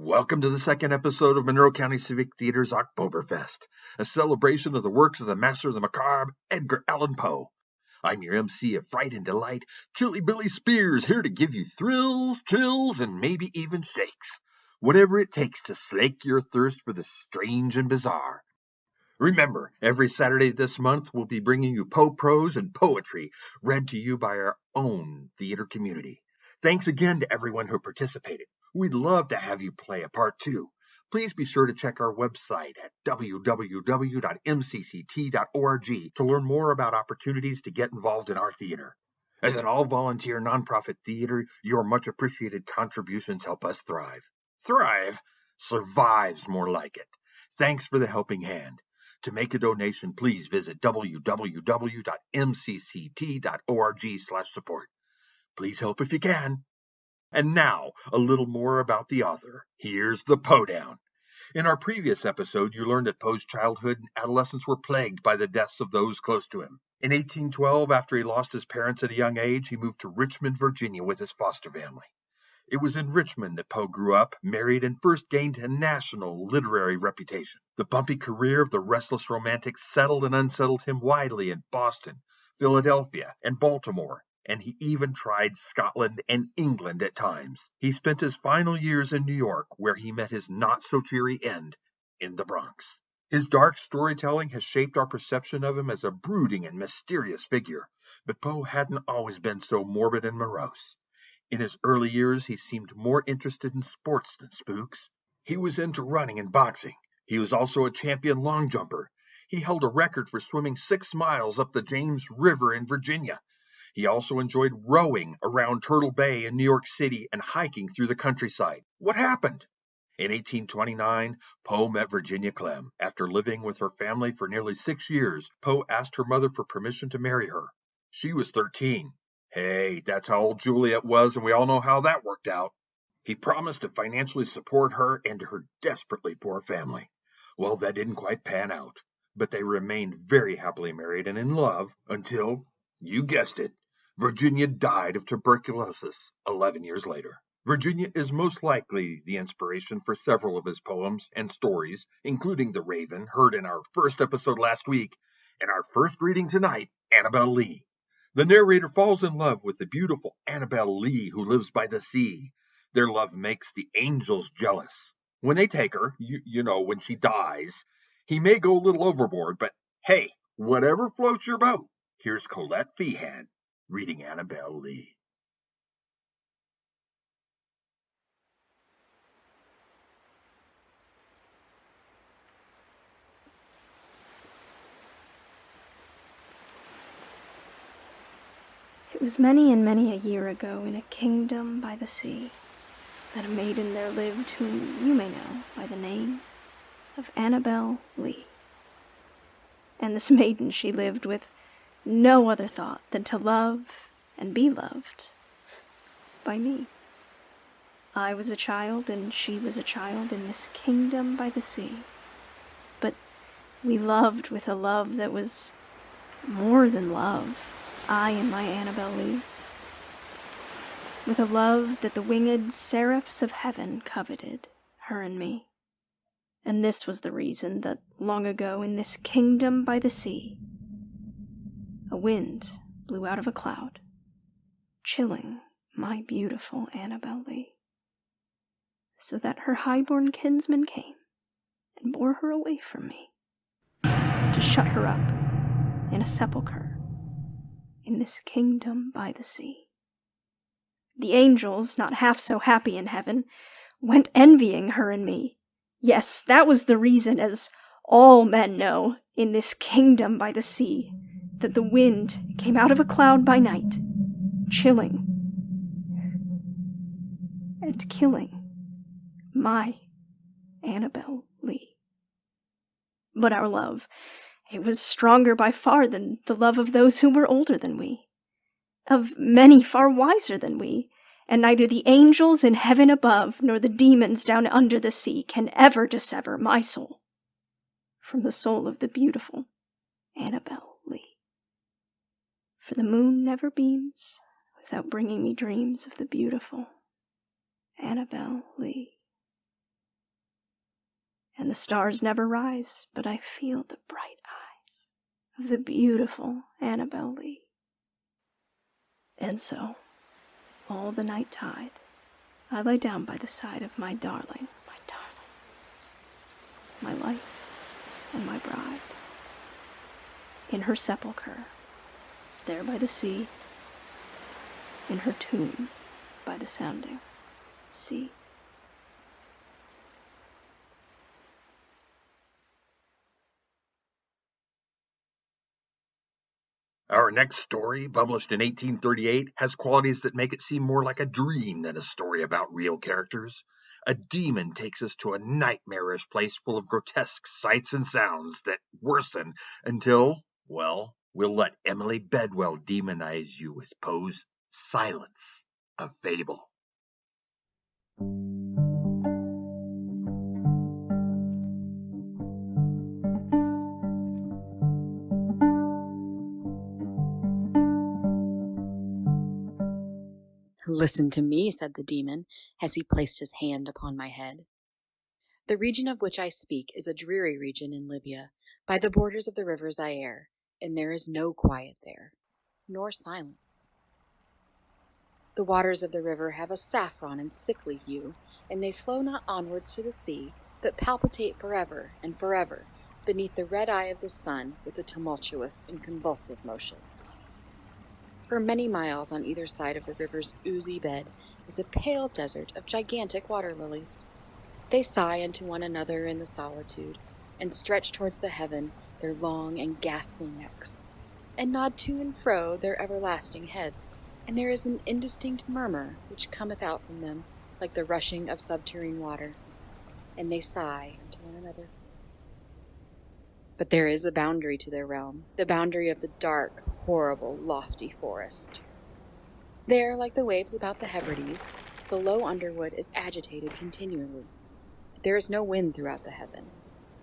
Welcome to the second episode of Monroe County Civic Theater's Oc-Poe-ber Fest, a celebration of the works of the master of the macabre, Edgar Allan Poe. I'm your MC of Fright and Delight, Chilly Billy Spears, here to give you thrills, chills, and maybe even shakes. Whatever it takes to slake your thirst for the strange and bizarre. Remember, every Saturday this month we'll be bringing you Poe prose and poetry read to you by our own theater community. Thanks again to everyone who participated. We'd love to have you play a part too. Please be sure to check our website at www.mcct.org to learn more about opportunities to get involved in our theater. As an all-volunteer nonprofit theater, your much appreciated contributions help us thrive. Thrive? Survive's more like it. Thanks for the helping hand. To make a donation, please visit www.mcct.org/support. Please help if you can. And now, a little more about the author. Here's the Poe Down. In our previous episode, you learned that Poe's childhood and adolescence were plagued by the deaths of those close to him. In 1812, after he lost his parents at a young age, he moved to Richmond, Virginia with his foster family. It was in Richmond that Poe grew up, married, and first gained a national literary reputation. The bumpy career of the restless romantic settled and unsettled him widely in Boston, Philadelphia, and Baltimore, and he even tried Scotland and England at times. He spent his final years in New York, where he met his not-so-cheery end in the Bronx. His dark storytelling has shaped our perception of him as a brooding and mysterious figure, but Poe hadn't always been so morbid and morose. In his early years, he seemed more interested in sports than spooks. He was into running and boxing. He was also a champion long jumper. He held a record for swimming 6 miles up the James River in Virginia. He also enjoyed rowing around Turtle Bay in New York City and hiking through the countryside. What happened? In 1829, Poe met Virginia Clem. After living with her family for nearly 6 years, Poe asked her mother for permission to marry her. She was 13. Hey, that's how old Juliet was, and we all know how that worked out. He promised to financially support her and her desperately poor family. Well, that didn't quite pan out, but they remained very happily married and in love until, you guessed it, Virginia died of tuberculosis 11 years later. Virginia is most likely the inspiration for several of his poems and stories, including The Raven, heard in our first episode last week, and our first reading tonight, Annabel Lee. The narrator falls in love with the beautiful Annabel Lee who lives by the sea. Their love makes the angels jealous. When they take her, when she dies, he may go a little overboard, but hey, whatever floats your boat. Here's Colette Feehan reading Annabel Lee. It was many and many a year ago in a kingdom by the sea that a maiden there lived whom you may know by the name of Annabel Lee. And this maiden she lived with no other thought than to love and be loved by me. I was a child and she was a child in this kingdom by the sea, but we loved with a love that was more than love, I and my Annabel Lee, with a love that the winged seraphs of heaven coveted, her and me. And this was the reason that long ago in this kingdom by the sea, a wind blew out of a cloud, chilling my beautiful Annabel Lee, so that her highborn kinsman came and bore her away from me, to shut her up in a sepulchre in this kingdom by the sea. The angels, not half so happy in heaven, went envying her and me. Yes, that was the reason, as all men know, in this kingdom by the sea, that the wind came out of a cloud by night, chilling and killing my Annabel Lee. But our love, it was stronger by far than the love of those who were older than we, of many far wiser than we, and neither the angels in heaven above nor the demons down under the sea can ever dissever my soul from the soul of the beautiful Annabel Lee. For the moon never beams without bringing me dreams of the beautiful Annabel Lee. and the stars never rise, but I feel the bright eyes of the beautiful Annabel Lee. And so, all the night tide, I lay down by the side of my darling, my life and my bride, in her sepulchre, there by the sea, in her tomb by the sounding sea. Our next story, published in 1838, has qualities that make it seem more like a dream than a story about real characters. A demon takes us to a nightmarish place full of grotesque sights and sounds that worsen until, well, we'll let Emily Bedwell demonize you with Poe's Silence, a Fable. "Listen to me," said the demon, as he placed his hand upon my head. "The region of which I speak is a dreary region in Libya, by the borders of the river Zaire, and there is no quiet there, nor silence. The waters of the river have a saffron and sickly hue, and they flow not onwards to the sea, but palpitate forever and forever beneath the red eye of the sun with a tumultuous and convulsive motion. For many miles on either side of the river's oozy bed is a pale desert of gigantic water lilies. They sigh unto one another in the solitude, and stretch towards the heaven their long and ghastly necks, and nod to and fro their everlasting heads, and there is an indistinct murmur which cometh out from them like the rushing of subterrene water, and they sigh unto one another. But there is a boundary to their realm, the boundary of the dark, horrible, lofty forest. There, like the waves about the Hebrides, the low underwood is agitated continually. There is no wind throughout the heaven,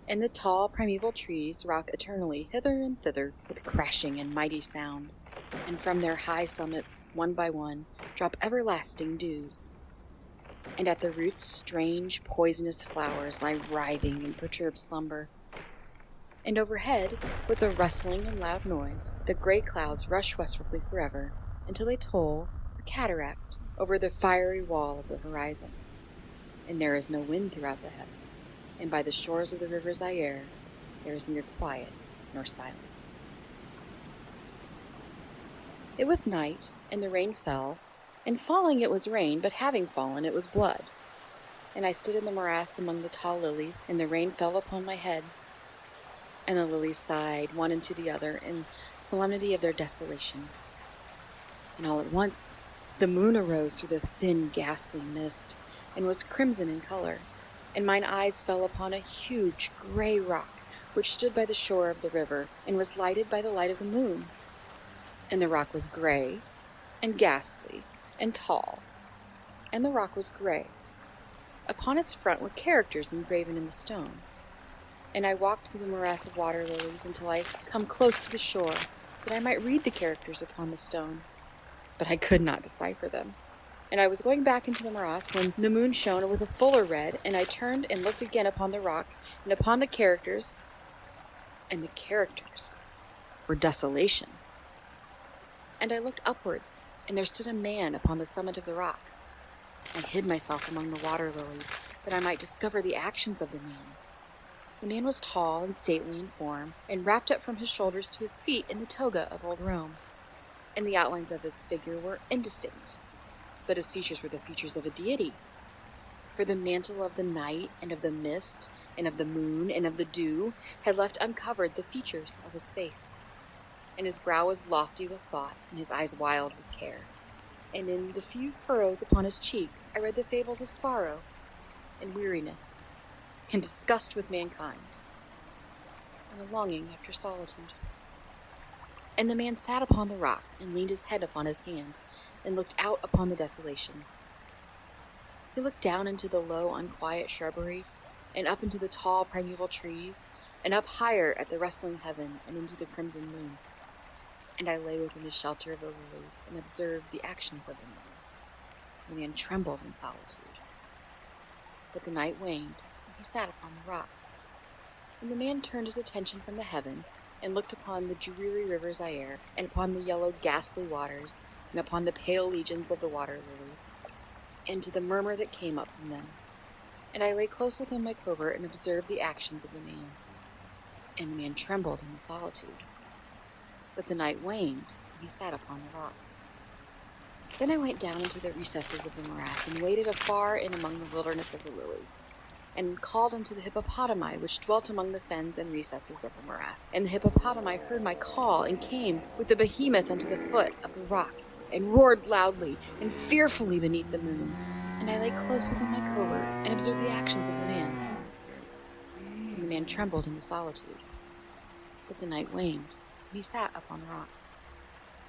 and the tall primeval trees rock eternally hither and thither with crashing and mighty sound, and from their high summits, one by one, drop everlasting dews. And at the roots strange, poisonous flowers lie writhing in perturbed slumber. And overhead, with a rustling and loud noise, the gray clouds rush westwardly forever, until they toll, a cataract, over the fiery wall of the horizon. And there is no wind throughout the heaven, and by the shores of the river Zaire there is neither quiet nor silence. It was night, and the rain fell, and falling it was rain, but having fallen it was blood. And I stood in the morass among the tall lilies, and the rain fell upon my head, and the lilies sighed one into the other in solemnity of their desolation. And all at once the moon arose through the thin ghastly mist, and was crimson in color, and mine eyes fell upon a huge gray rock which stood by the shore of the river, and was lighted by the light of the moon. And the rock was gray, and ghastly, and tall, and the rock was gray. Upon its front were characters engraven in the stone. And I walked through the morass of water lilies until I come close to the shore, that I might read the characters upon the stone. But I could not decipher them. And I was going back into the morass when the moon shone with a fuller red, and I turned and looked again upon the rock and upon the characters, and the characters were desolation. And I looked upwards, and there stood a man upon the summit of the rock. I hid myself among the water lilies, that I might discover the actions of the man. The man was tall and stately in form, and wrapped up from his shoulders to his feet in the toga of old Rome, and the outlines of his figure were indistinct, but his features were the features of a deity. For the mantle of the night, and of the mist, and of the moon, and of the dew, had left uncovered the features of his face, and his brow was lofty with thought, and his eyes wild with care, and in the few furrows upon his cheek I read the fables of sorrow, and weariness, and disgust with mankind, and a longing after solitude. And the man sat upon the rock, and leaned his head upon his hand, and looked out upon the desolation. He looked down into the low, unquiet shrubbery, and up into the tall, primeval trees, and up higher at the rustling heaven, and into the crimson moon. And I lay within the shelter of the lilies, and observed the actions of the man. The man trembled in solitude. But the night waned, and he sat upon the rock, And the man turned his attention from the heaven, and looked upon the dreary river Zaire, and upon the yellow ghastly waters, and upon the pale legions of the water lilies, and to the murmur that came up from them. And I lay close within my covert, and observed the actions of the man. And the man trembled in the solitude. But the night waned, and he sat upon the rock. Then I went down into the recesses of the morass, and waded afar in among the wilderness of the lilies, and called unto the hippopotami which dwelt among the fens and recesses of the morass. And the hippopotami heard my call, and came with the behemoth unto the foot of the rock, and roared loudly and fearfully beneath the moon. And I lay close within my covert, and observed the actions of the man. And the man trembled in the solitude. But the night waned, and he sat upon the rock.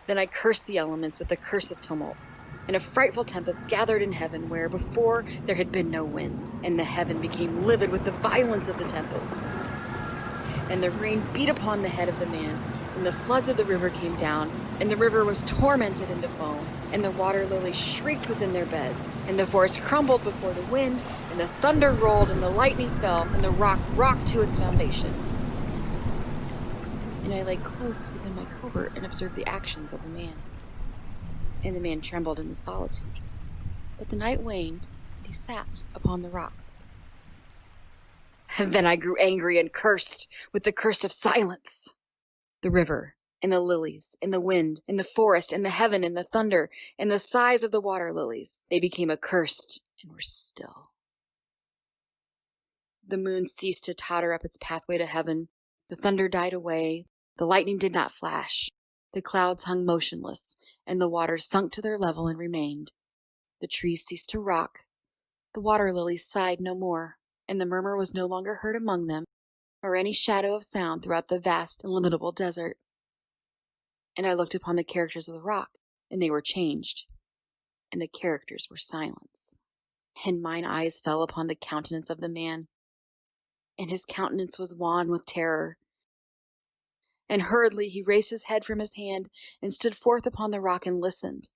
Then I cursed the elements with the curse of tumult, and a frightful tempest gathered in heaven where before there had been no wind, and the heaven became livid with the violence of the tempest. And the rain beat upon the head of the man, and the floods of the river came down, and the river was tormented into foam, and the water lilies shrieked within their beds, and the forest crumbled before the wind, and the thunder rolled, and the lightning fell, and the rock rocked to its foundation. And I lay close within my covert, and observed the actions of the man. And the man trembled in the solitude. But the night waned, and he sat upon the rock. And then I grew angry and cursed with the curse of silence. The river, and the lilies, and the wind, and the forest, and the heaven, and the thunder, and the sighs of the water lilies, they became accursed and were still. The moon ceased to totter up its pathway to heaven. The thunder died away. The lightning did not flash. The clouds hung motionless, and the waters sunk to their level and remained. The trees ceased to rock. The water lilies sighed no more, and the murmur was no longer heard among them, or any shadow of sound throughout the vast, illimitable desert. And I looked upon the characters of the rock, and they were changed, and the characters were silence. And mine eyes fell upon the countenance of the man, and his countenance was wan with terror. And hurriedly he raised his head from his hand, and stood forth upon the rock and listened.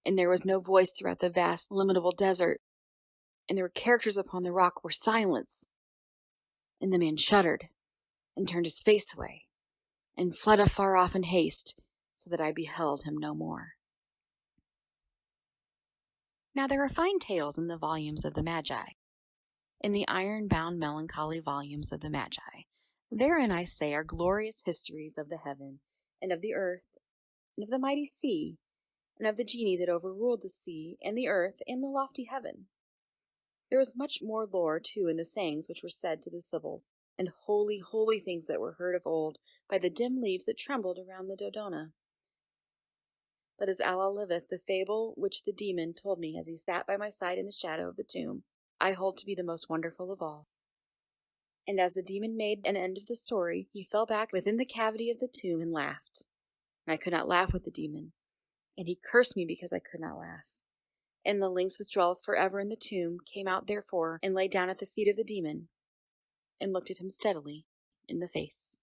And there was no voice throughout the vast, illimitable desert, and there were characters upon the rock were silence. And the man shuddered, and turned his face away, and fled afar off in haste, so that I beheld him no more. Now there are fine tales in the volumes of the Magi, in the iron-bound melancholy volumes of the Magi. Therein, I say, are glorious histories of the heaven, and of the earth, and of the mighty sea, and of the genii that overruled the sea, and the earth, and the lofty heaven. There was much more lore, too, in the sayings which were said to the Sibyls, and holy, holy things that were heard of old by the dim leaves that trembled around the Dodona. But as Allah liveth, the fable which the demon told me as he sat by my side in the shadow of the tomb, I hold to be the most wonderful of all. And as the demon made an end of the story, he fell back within the cavity of the tomb and laughed. And I could not laugh with the demon, and he cursed me because I could not laugh. And the lynx which dwelleth forever in the tomb came out therefore, and lay down at the feet of the demon, and looked at him steadily in the face.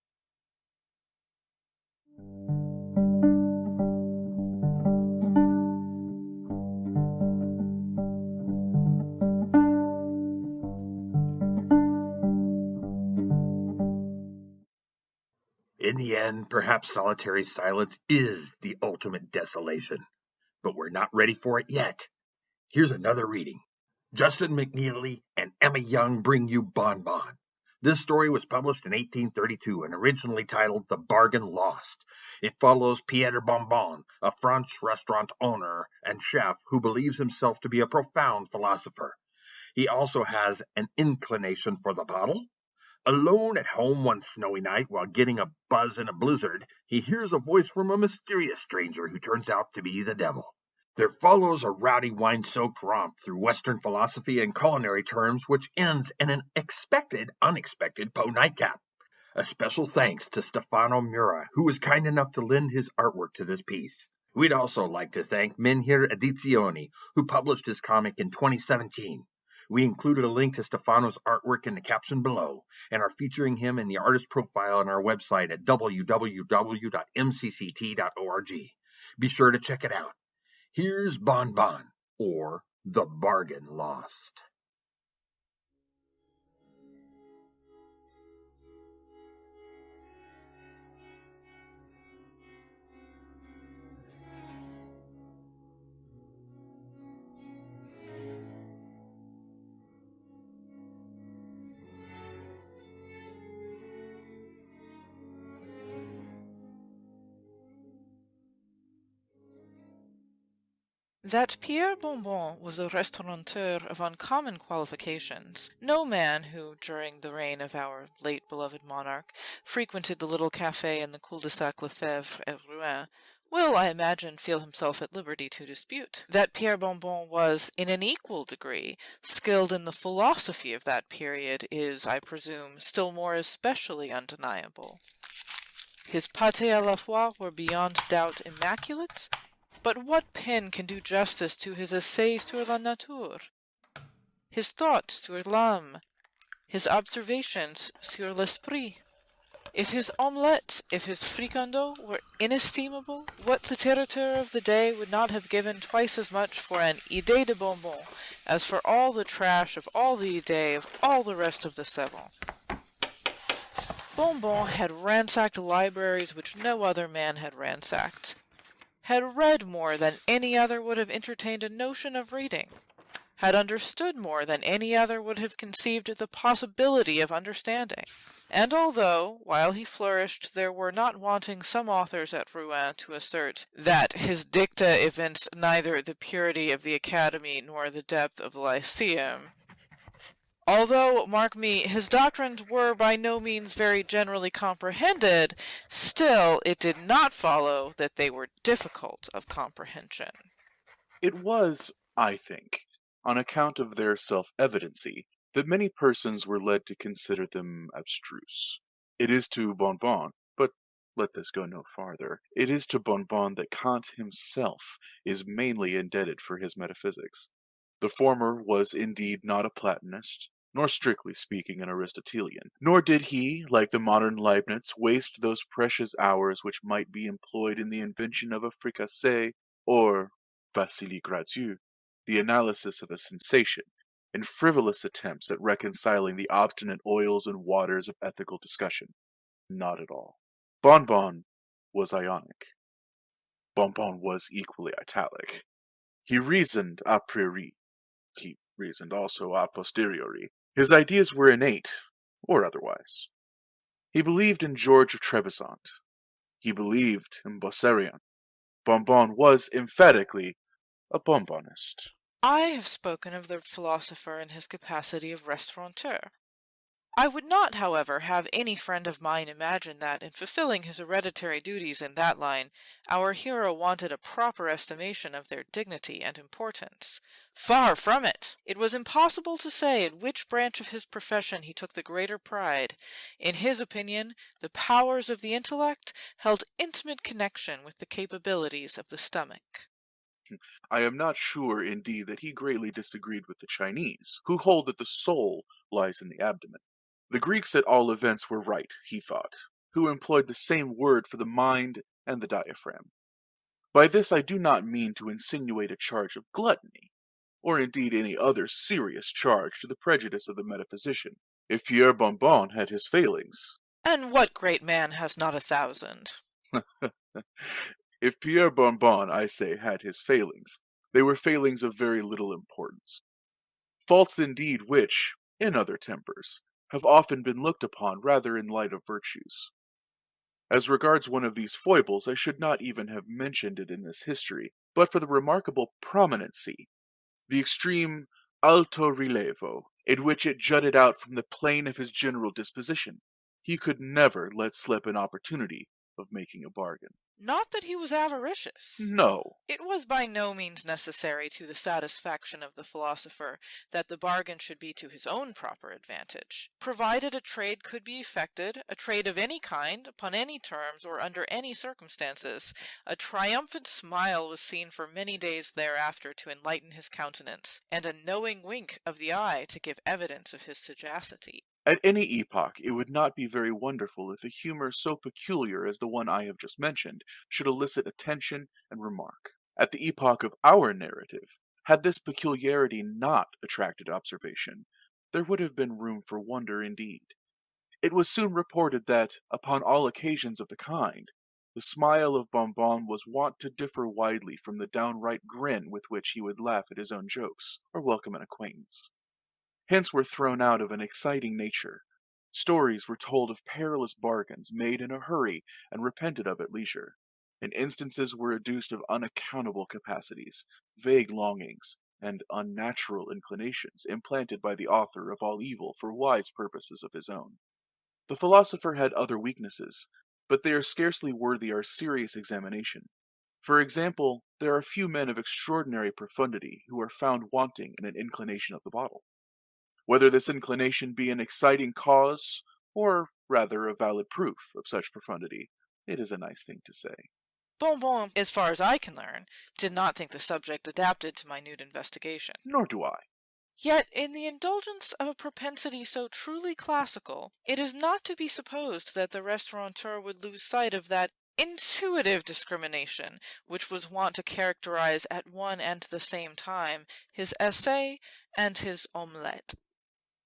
In the end, perhaps solitary silence is the ultimate desolation, but we're not ready for it yet. Here's another reading. Justin McNeely and Emma Young bring you Bon Bon. This story was published in 1832 and originally titled The Bargain Lost. It follows Pierre Bonbon, a French restaurant owner and chef who believes himself to be a profound philosopher. He also has an inclination for the bottle. Alone at home one snowy night while getting a buzz in a blizzard, he hears a voice from a mysterious stranger who turns out to be the devil. There follows a rowdy wine-soaked romp through Western philosophy and culinary terms, which ends in an unexpected Poe nightcap. A special thanks to Stefano Mura, who was kind enough to lend his artwork to this piece. We'd also like to thank Menhir Edizioni, who published his comic in 2017. We included a link to Stefano's artwork in the caption below, and are featuring him in the artist profile on our website at www.mcct.org. Be sure to check it out. Here's Bon Bon, or The Bargain Lost. That Pierre Bonbon was a restaurateur of uncommon qualifications. No man who, during the reign of our late beloved monarch, frequented the little café in the cul-de-sac Lefebvre at Rouen, will, I imagine, feel himself at liberty to dispute. That Pierre Bonbon was, in an equal degree, skilled in the philosophy of that period is, I presume, still more especially undeniable. His pâtés à la foie were beyond doubt immaculate, but what pen can do justice to his essays sur la nature, his thoughts sur l'âme, his observations sur l'esprit? If his omelette, if his fricandeau were inestimable, what littérateur of the day would not have given twice as much for an idée de bonbon as for all the trash of all the idées of all the rest of the savants? Bonbon had ransacked libraries which no other man had ransacked, had read more than any other would have entertained a notion of reading, had understood more than any other would have conceived the possibility of understanding. And although, while he flourished, there were not wanting some authors at Rouen to assert that his dicta evinced neither the purity of the Academy nor the depth of the Lyceum, although, mark me, his doctrines were by no means very generally comprehended, still it did not follow that they were difficult of comprehension. It was, I think, on account of their self-evidency, that many persons were led to consider them abstruse. It is to Bonbon, but let this go no farther, it is to Bonbon that Kant himself is mainly indebted for his metaphysics. The former was indeed not a Platonist, nor strictly speaking an Aristotelian, nor did he, like the modern Leibniz, waste those precious hours which might be employed in the invention of a fricassee, or, Vassili Gradieu, the analysis of a sensation, in frivolous attempts at reconciling the obstinate oils and waters of ethical discussion. Not at all. Bonbon was Ionic. Bonbon was equally italic. He reasoned a priori. He reasoned also a posteriori. His ideas were innate, or otherwise. He believed in George of Trebizond. He believed in Bosserian. Bonbon was emphatically a bonbonist. I have spoken of the philosopher in his capacity of restaurateur. I would not, however, have any friend of mine imagine that, in fulfilling his hereditary duties in that line, our hero wanted a proper estimation of their dignity and importance. Far from it! It was impossible to say in which branch of his profession he took the greater pride. In his opinion, the powers of the intellect held intimate connection with the capabilities of the stomach. I am not sure, indeed, that he greatly disagreed with the Chinese, who hold that the soul lies in the abdomen. The Greeks at all events were right, he thought, who employed the same word for the mind and the diaphragm. By this I do not mean to insinuate a charge of gluttony, or indeed any other serious charge to the prejudice of the metaphysician. If Pierre Bonbon had his failings... And what great man has not 1,000? If Pierre Bonbon, I say, had his failings, they were failings of very little importance. Faults indeed which, in other tempers, have often been looked upon rather in light of virtues. As regards one of these foibles, I should not even have mentioned it in this history, but for the remarkable prominency, the extreme alto rilevo, in which it jutted out from the plane of his general disposition. He could never let slip an opportunity of making a bargain. Not that he was avaricious. No. It was by no means necessary to the satisfaction of the philosopher that the bargain should be to his own proper advantage. Provided a trade could be effected, a trade of any kind, upon any terms, or under any circumstances, a triumphant smile was seen for many days thereafter to enlighten his countenance, and a knowing wink of the eye to give evidence of his sagacity. At any epoch, it would not be very wonderful if a humor so peculiar as the one I have just mentioned should elicit attention and remark. At the epoch of our narrative, had this peculiarity not attracted observation, there would have been room for wonder indeed. It was soon reported that, upon all occasions of the kind, the smile of Bonbon was wont to differ widely from the downright grin with which he would laugh at his own jokes, or welcome an acquaintance. Hints were thrown out of an exciting nature. Stories were told of perilous bargains made in a hurry and repented of at leisure. and instances were adduced of unaccountable capacities, vague longings, and unnatural inclinations implanted by the author of all evil for wise purposes of his own. The philosopher had other weaknesses, but they are scarcely worthy our serious examination. For example, there are few men of extraordinary profundity who are found wanting in an inclination of the bottle. Whether this inclination be an exciting cause, or rather a valid proof of such profundity, it is a nice thing to say. Bonbon, as far as I can learn, did not think the subject adapted to minute investigation. Nor do I. Yet, in the indulgence of a propensity so truly classical, it is not to be supposed that the restaurateur would lose sight of that intuitive discrimination which was wont to characterize at one and the same time his essay and his omelette.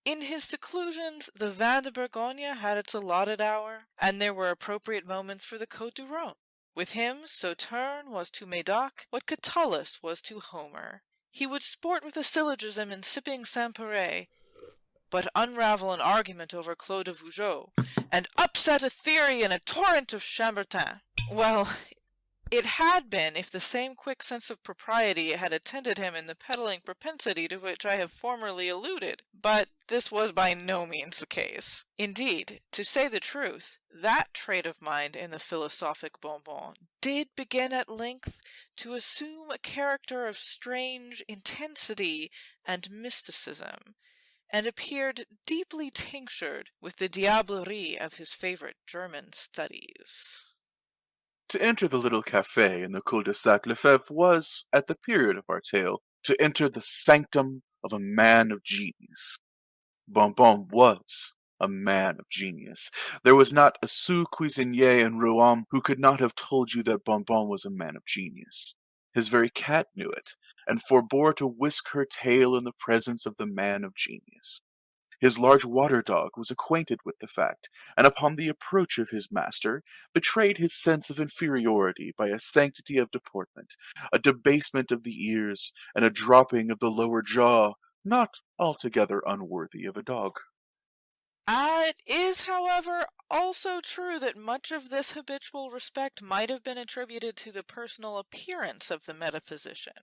In his seclusions, the vin de Bourgogne had its allotted hour, and there were appropriate moments for the Côte du Rhône. With him, Sauterne was to Médoc what Catullus was to Homer. He would sport with a syllogism in sipping Saint-Péray, but unravel an argument over Claude de Vougeot, and upset a theory in a torrent of Chambertin. Well, it had been if the same quick sense of propriety had attended him in the peddling propensity to which I have formerly alluded, but this was by no means the case. Indeed, to say the truth, that trait of mind in the philosophic Bonbon did begin at length to assume a character of strange intensity and mysticism, and appeared deeply tinctured with the diablerie of his favorite German studies. To enter the little café in the cul-de-sac Lefebvre was, at the period of our tale, to enter the sanctum of a man of genius. Bonbon was a man of genius. There was not a sous cuisinier in Rouen who could not have told you that Bonbon was a man of genius. His very cat knew it, and forbore to whisk her tail in the presence of the man of genius. His large water dog was acquainted with the fact, and upon the approach of his master, betrayed his sense of inferiority by a sanctity of deportment, a debasement of the ears, and a dropping of the lower jaw, not altogether unworthy of a dog. It is, however, also true that much of this habitual respect might have been attributed to the personal appearance of the metaphysician.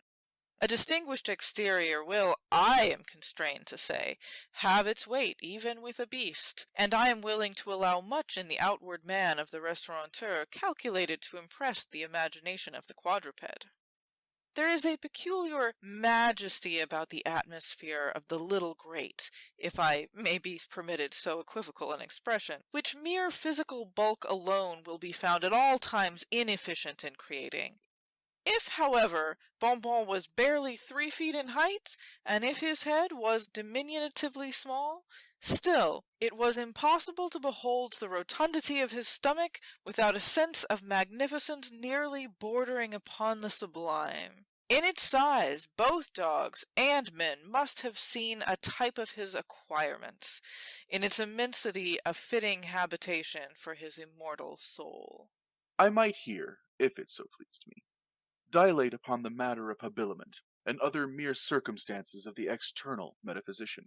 A distinguished exterior will, I am constrained to say, have its weight even with a beast, and I am willing to allow much in the outward man of the restaurateur calculated to impress the imagination of the quadruped. There is a peculiar majesty about the atmosphere of the little grate, if I may be permitted so equivocal an expression, which mere physical bulk alone will be found at all times inefficient in creating. If, however, Bonbon was barely 3 feet in height, and if his head was diminutively small, still it was impossible to behold the rotundity of his stomach without a sense of magnificence nearly bordering upon the sublime. In its size, both dogs and men must have seen a type of his acquirements, in its immensity a fitting habitation for his immortal soul. I might here, if it so pleased me, dilate upon the matter of habiliment, and other mere circumstances of the external metaphysician.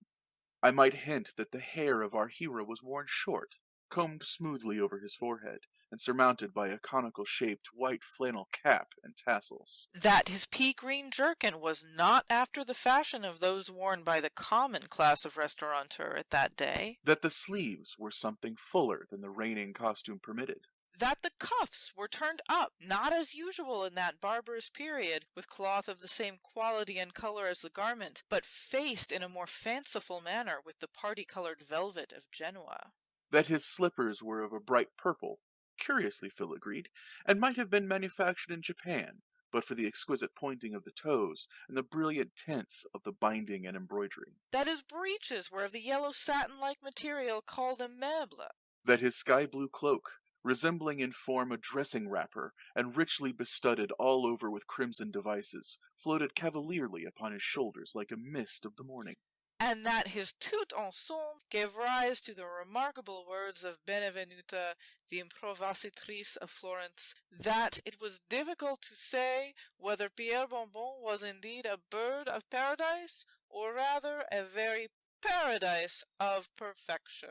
I might hint that the hair of our hero was worn short, combed smoothly over his forehead, and surmounted by a conical-shaped white flannel cap and tassels. That his pea-green jerkin was not after the fashion of those worn by the common class of restaurateur at that day. That the sleeves were something fuller than the reigning costume permitted. That the cuffs were turned up, not as usual in that barbarous period, with cloth of the same quality and color as the garment, but faced in a more fanciful manner with the party-colored velvet of Genoa. That his slippers were of a bright purple, curiously filigreed, and might have been manufactured in Japan, but for the exquisite pointing of the toes and the brilliant tints of the binding and embroidery. That his breeches were of the yellow satin-like material called a meuble. That his sky-blue cloak, resembling in form a dressing wrapper, and richly bestudded all over with crimson devices, floated cavalierly upon his shoulders like a mist of the morning. And that his tout ensemble gave rise to the remarkable words of Benvenuta, the improvisatrice of Florence, that it was difficult to say whether Pierre Bonbon was indeed a bird of paradise, or rather a very paradise of perfection.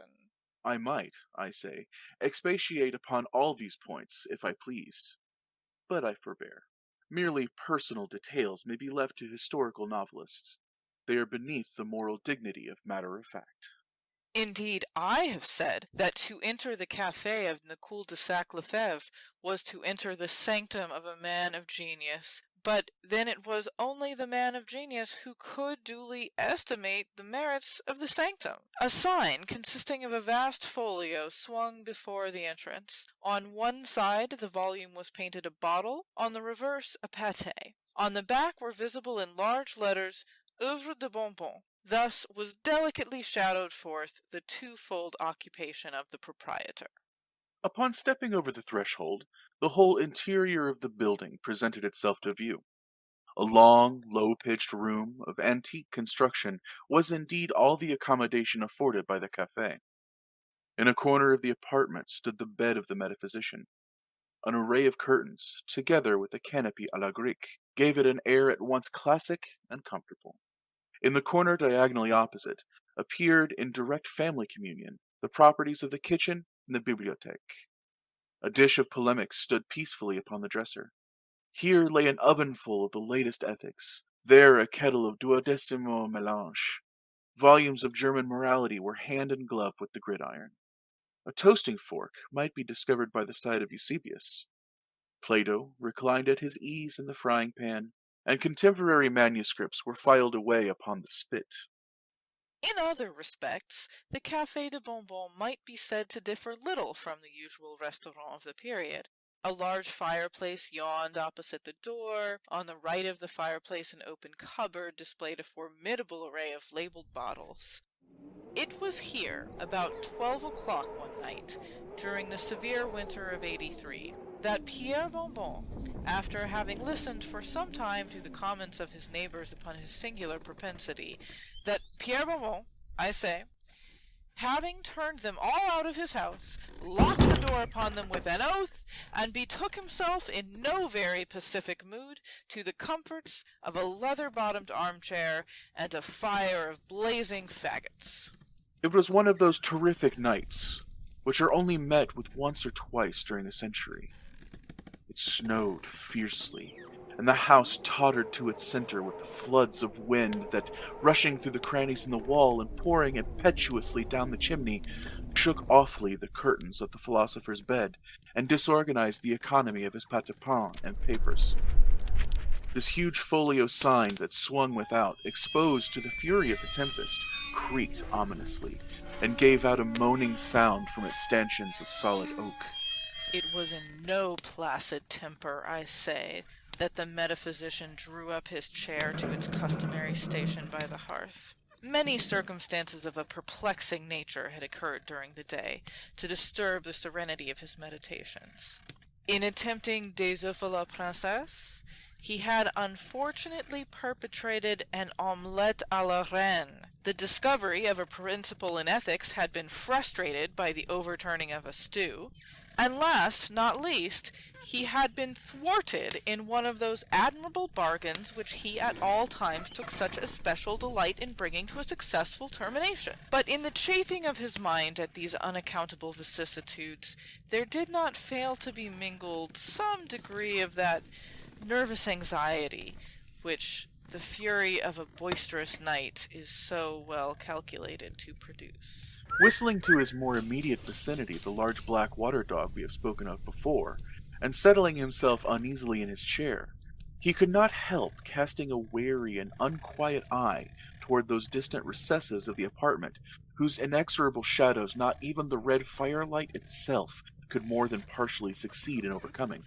I might, I say, expatiate upon all these points, if I pleased. but I forbear. Merely personal details may be left to historical novelists. They are beneath the moral dignity of matter-of-fact. Indeed, I have said that to enter the café of the cul-de-sac Lefebvre was to enter the sanctum of a man of genius. But then it was only the man of genius who could duly estimate the merits of the sanctum. A sign consisting of a vast folio swung before the entrance. On one side the volume was painted a bottle, on the reverse a pâté. On the back were visible in large letters, Œuvre de Bonbon. Thus was delicately shadowed forth the twofold occupation of the proprietor. Upon stepping over the threshold, the whole interior of the building presented itself to view. A long, low-pitched room of antique construction was indeed all the accommodation afforded by the café. In a corner of the apartment stood the bed of the metaphysician. An array of curtains, together with a canopy à la grecque, gave it an air at once classic and comfortable. In the corner diagonally opposite appeared in direct family communion the properties of the kitchen and the bibliothèque. A dish of polemics stood peacefully upon the dresser. Here lay an ovenful of the latest ethics, there a kettle of duodecimo mélange. Volumes of German morality were hand in glove with the gridiron. A toasting fork might be discovered by the side of Eusebius. Plato reclined at his ease in the frying pan, and contemporary manuscripts were filed away upon the spit. In other respects, the Café de Bonbon might be said to differ little from the usual restaurant of the period. A large fireplace yawned opposite the door. On the right of the fireplace an open cupboard displayed a formidable array of labeled bottles. It was here, about 12 o'clock one night, during the severe winter of '83, that Pierre Bonbon, after having listened for some time to the comments of his neighbors upon his singular propensity, that Pierre Bonbon, I say, having turned them all out of his house, locked the door upon them with an oath, and betook himself in no very pacific mood to the comforts of a leather-bottomed armchair and a fire of blazing faggots. It was one of those terrific nights which are only met with once or twice during a century. It snowed fiercely, and the house tottered to its center with the floods of wind that, rushing through the crannies in the wall and pouring impetuously down the chimney, shook awfully the curtains of the philosopher's bed and disorganized the economy of his patte-pain and papers. This huge folio sign that swung without, exposed to the fury of the tempest, creaked ominously and gave out a moaning sound from its stanchions of solid oak. It was in no placid temper, I say, that the metaphysician drew up his chair to its customary station by the hearth. Many circumstances of a perplexing nature had occurred during the day to disturb the serenity of his meditations. In attempting Des œufs à la princesse, he had unfortunately perpetrated an omelette à la reine. The discovery of a principle in ethics had been frustrated by the overturning of a stew. And last, not least, he had been thwarted in one of those admirable bargains which he at all times took such especial delight in bringing to a successful termination. But in the chafing of his mind at these unaccountable vicissitudes, there did not fail to be mingled some degree of that nervous anxiety which the fury of a boisterous night is so well calculated to produce. Whistling to his more immediate vicinity the large black water dog we have spoken of before, and settling himself uneasily in his chair, he could not help casting a wary and unquiet eye toward those distant recesses of the apartment, whose inexorable shadows not even the red firelight itself could more than partially succeed in overcoming.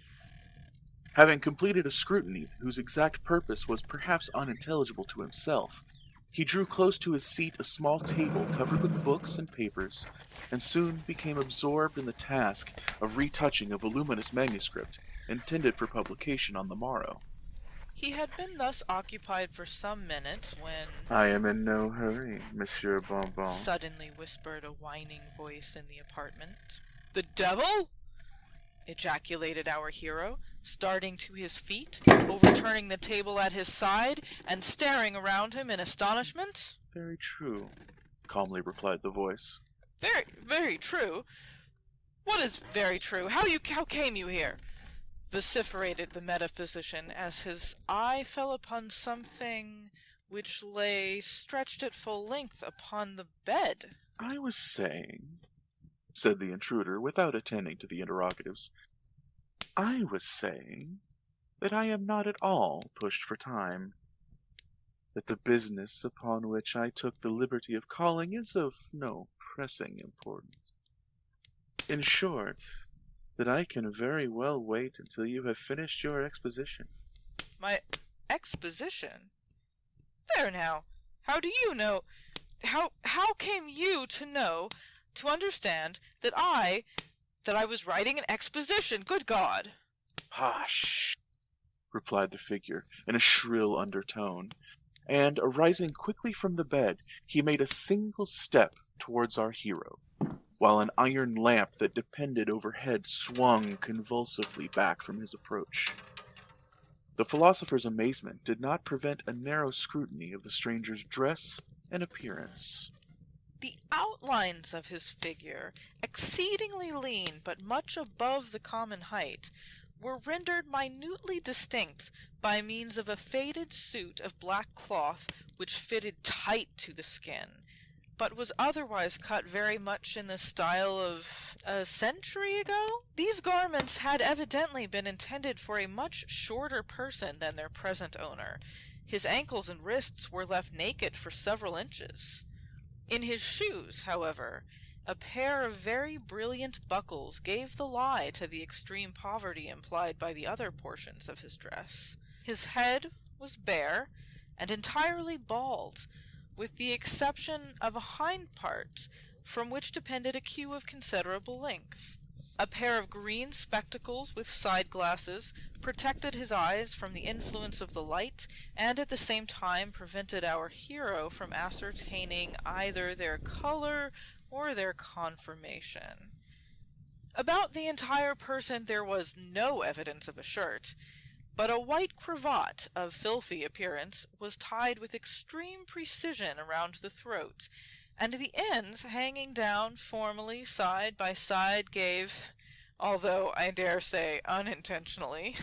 Having completed a scrutiny whose exact purpose was perhaps unintelligible to himself, he drew close to his seat a small table covered with books and papers, and soon became absorbed in the task of retouching a voluminous manuscript intended for publication on the morrow. He had been thus occupied for some minutes when... "I am in no hurry, Monsieur Bonbon," suddenly whispered a whining voice in the apartment. "The devil?" ejaculated our hero, starting to his feet, overturning the table at his side, and staring around him in astonishment. "Very true," calmly replied the voice. Very, very true? What is very true? How came you here?" vociferated the metaphysician as his eye fell upon something which lay stretched at full length upon the bed. I was saying, said the intruder without attending to the interrogatives, I was saying that I am not at all pushed for time, that the business upon which I took the liberty of calling is of no pressing importance. In short, that I can very well wait until you have finished your exposition. My exposition? There now, how do you know? How came you to know, to understand, that I was writing an exposition? Good God! Hush, replied the figure in a shrill undertone, and, arising quickly from the bed, he made a single step towards our hero, while an iron lamp that depended overhead swung convulsively back from his approach. The philosopher's amazement did not prevent a narrow scrutiny of the stranger's dress and appearance. The outlines of his figure, exceedingly lean but much above the common height, were rendered minutely distinct by means of a faded suit of black cloth which fitted tight to the skin, but was otherwise cut very much in the style of a century ago. These garments had evidently been intended for a much shorter person than their present owner. His ankles and wrists were left naked for several inches. In his shoes, however, a pair of very brilliant buckles gave the lie to the extreme poverty implied by the other portions of his dress. His head was bare and entirely bald, with the exception of a hind part, from which depended a queue of considerable length. A pair of green spectacles with side glasses protected his eyes from the influence of the light, and at the same time prevented our hero from ascertaining either their color or their conformation. About the entire person there was no evidence of a shirt, but a white cravat of filthy appearance was tied with extreme precision around the throat, and the ends hanging down formally side by side gave, although I dare say unintentionally,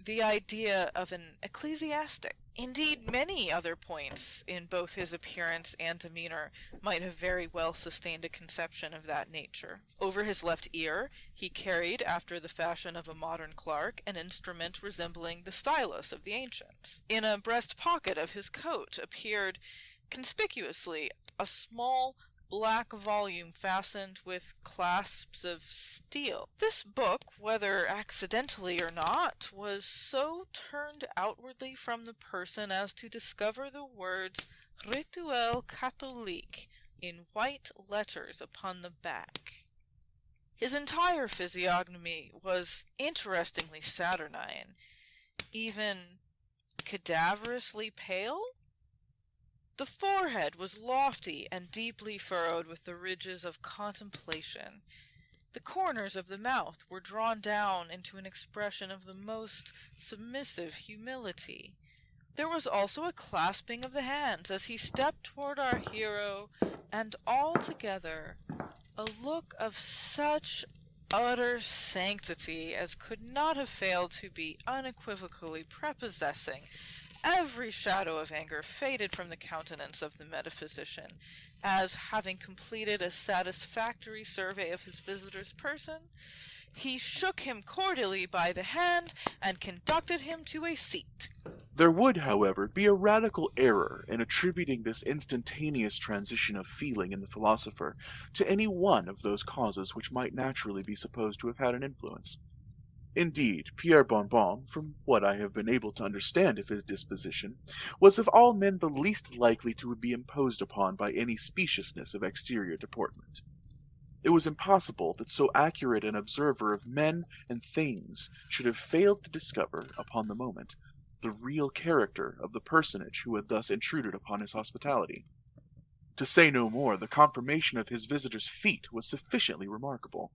the idea of an ecclesiastic. Indeed, many other points in both his appearance and demeanor might have very well sustained a conception of that nature. Over his left ear he carried, after the fashion of a modern clerk, an instrument resembling the stylus of the ancients. In a breast pocket of his coat appeared conspicuously a small black volume fastened with clasps of steel. This book, whether accidentally or not, was so turned outwardly from the person as to discover the words Rituel Catholique in white letters upon the back. His entire physiognomy was interestingly saturnine, even cadaverously pale. The forehead was lofty and deeply furrowed with the ridges of contemplation. The corners of the mouth were drawn down into an expression of the most submissive humility. There was also a clasping of the hands as he stepped toward our hero, and altogether a look of such utter sanctity as could not have failed to be unequivocally prepossessing. Every shadow of anger faded from the countenance of the metaphysician, as, having completed a satisfactory survey of his visitor's person, he shook him cordially by the hand and conducted him to a seat. There would, however, be a radical error in attributing this instantaneous transition of feeling in the philosopher to any one of those causes which might naturally be supposed to have had an influence. Indeed, Pierre Bonbon, from what I have been able to understand of his disposition, was of all men the least likely to be imposed upon by any speciousness of exterior deportment. It was impossible that so accurate an observer of men and things should have failed to discover, upon the moment, the real character of the personage who had thus intruded upon his hospitality. To say no more, the conformation of his visitor's feet was sufficiently remarkable.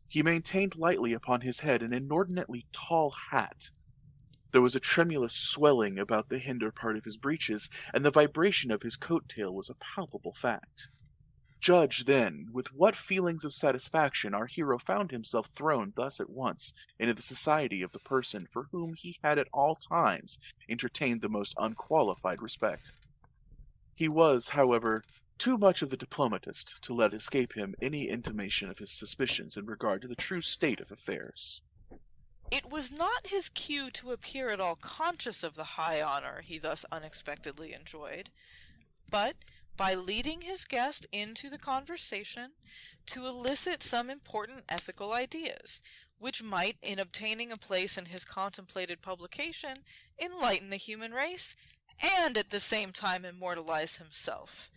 He maintained lightly upon his head an inordinately tall hat. There was a tremulous swelling about the hinder part of his breeches, and the vibration of his coat tail was a palpable fact. Judge, then, with what feelings of satisfaction our hero found himself thrown thus at once into the society of the person for whom he had at all times entertained the most unqualified respect. He was, however, too much of the diplomatist to let escape him any intimation of his suspicions in regard to the true state of affairs. It was not his cue to appear at all conscious of the high honor he thus unexpectedly enjoyed, but by leading his guest into the conversation to elicit some important ethical ideas, which might, in obtaining a place in his contemplated publication, enlighten the human race, and at the same time immortalize himself.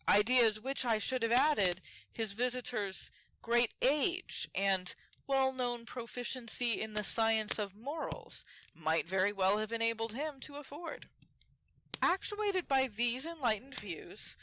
Ideas which, I should have added, his visitor's great age and well-known proficiency in the science of morals might very well have enabled him to afford. Actuated by these enlightened views,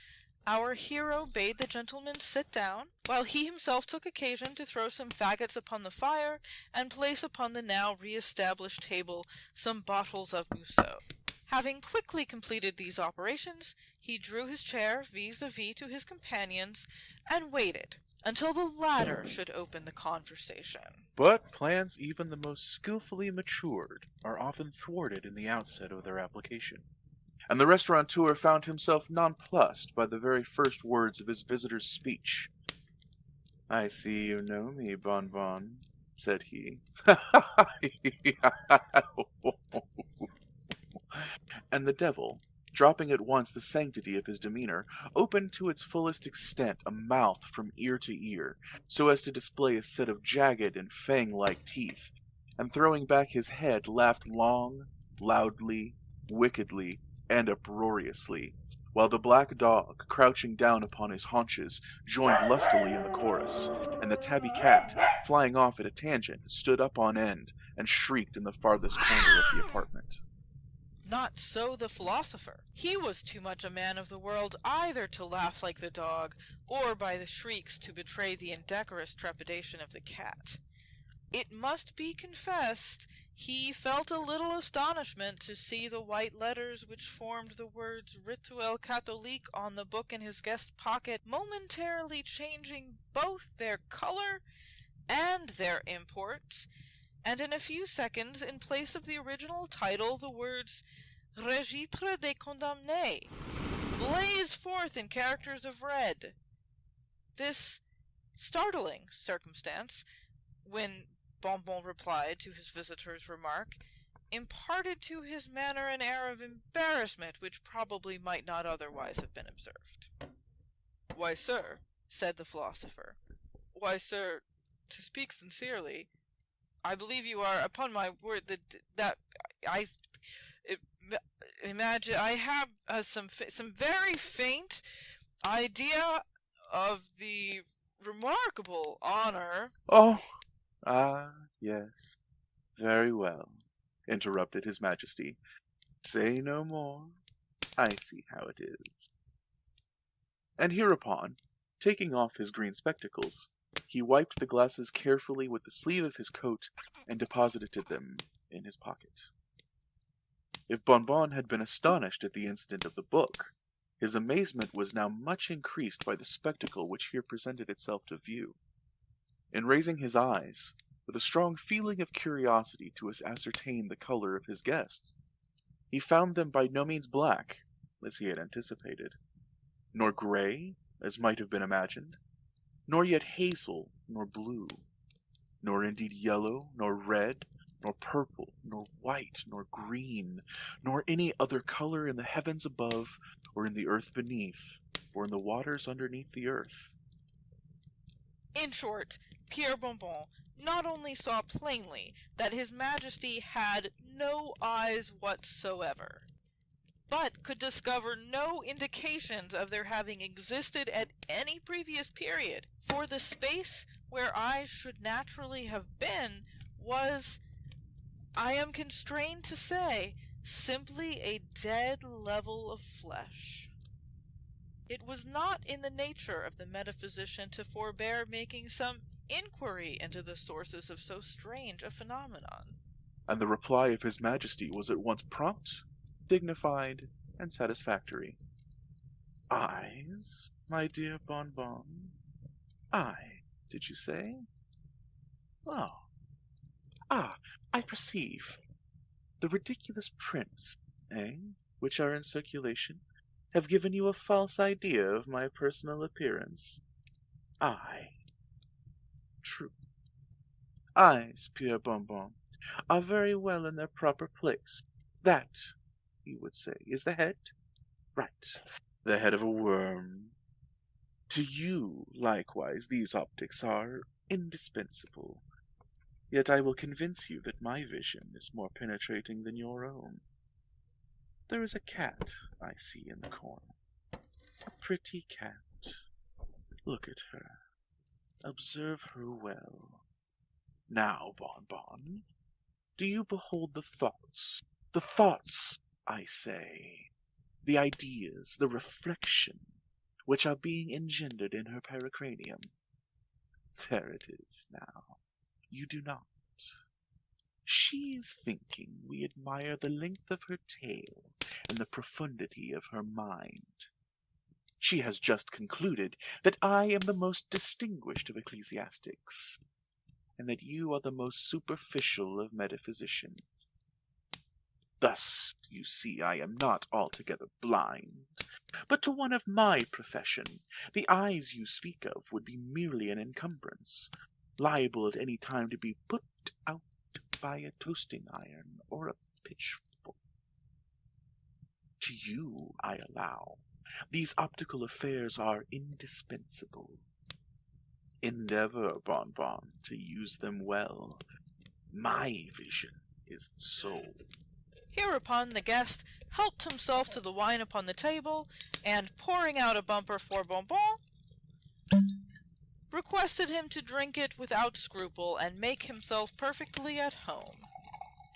our hero bade the gentleman sit down, while he himself took occasion to throw some faggots upon the fire and place upon the now re-established table some bottles of Mousseau. Having quickly completed these operations, he drew his chair vis-a-vis to his companions and waited until the latter should open the conversation. But plans even the most skillfully matured are often thwarted in the outset of their application, and the restaurateur found himself nonplussed by the very first words of his visitor's speech. "I see you know me, Bonbon," said he. And the devil, dropping at once the sanctity of his demeanor, opened to its fullest extent a mouth from ear to ear, so as to display a set of jagged and fang-like teeth, and throwing back his head laughed long, loudly, wickedly, and uproariously, while the black dog, crouching down upon his haunches, joined lustily in the chorus, and the tabby cat, flying off at a tangent, stood up on end and shrieked in the farthest corner of the apartment. Not so the philosopher. He was too much a man of the world either to laugh like the dog, or by the shrieks to betray the indecorous trepidation of the cat. It must be confessed, he felt a little astonishment to see the white letters which formed the words Rituel Catholique on the book in his guest's pocket momentarily changing both their color and their import, and in a few seconds, in place of the original title, the words Registre des Condamnés blaze forth in characters of red. This startling circumstance, when Bonbon replied to his visitor's remark, imparted to his manner an air of embarrassment which probably might not otherwise have been observed. "Why, sir," said the philosopher, "why, sir, to speak sincerely, I believe you are, upon my word, that I imagine I have some very faint idea of the remarkable honor." "Oh, yes, very well," interrupted his Majesty. "Say no more. I see how it is." And hereupon, taking off his green spectacles, he wiped the glasses carefully with the sleeve of his coat and deposited them in his pocket. If Bonbon had been astonished at the incident of the book, his amazement was now much increased by the spectacle which here presented itself to view. In raising his eyes, with a strong feeling of curiosity to ascertain the color of his guests, he found them by no means black, as he had anticipated, nor gray, as might have been imagined, nor yet hazel, nor blue, nor indeed yellow, nor red, nor purple, nor white, nor green, nor any other color in the heavens above, or in the earth beneath, or in the waters underneath the earth. In short, Pierre Bonbon not only saw plainly that his Majesty had no eyes whatsoever, but could discover no indications of their having existed at any previous period, for the space where eyes should naturally have been was, I am constrained to say, simply a dead level of flesh. It was not in the nature of the metaphysician to forbear making some inquiry into the sources of so strange a phenomenon. And the reply of his Majesty was at once prompt, dignified, and satisfactory. "Eyes? my dear Bonbon. I, did you say? Oh. I perceive. The ridiculous prints, which are in circulation, have given you a false idea of my personal appearance. Aye. True. Eyes, Pierre Bonbon, are very well in their proper place. That, you would say, is the head? Right. The head of a worm. To you, likewise, these optics are indispensable. Yet I will convince you that my vision is more penetrating than your own. There is a cat I see in the corner. A pretty cat. Look at her. Observe her well. Now, Bonbon, do you behold the thoughts? The thoughts, I say. The ideas, the reflection, which are being engendered in her pericranium. There it is now. You do not. She is thinking we admire the length of her tail and the profundity of her mind. She has just concluded that I am the most distinguished of ecclesiastics, and that you are the most superficial of metaphysicians. Thus, you see, I am not altogether blind, but to one of my profession, the eyes you speak of would be merely an encumbrance, liable at any time to be put out by a toasting iron or a pitchfork. To you, I allow, these optical affairs are indispensable. Endeavor, Bonbon, to use them well. My vision is the soul. Hereupon the guest helped himself to the wine upon the table, and pouring out a bumper for Bonbon, requested him to drink it without scruple and make himself perfectly at home.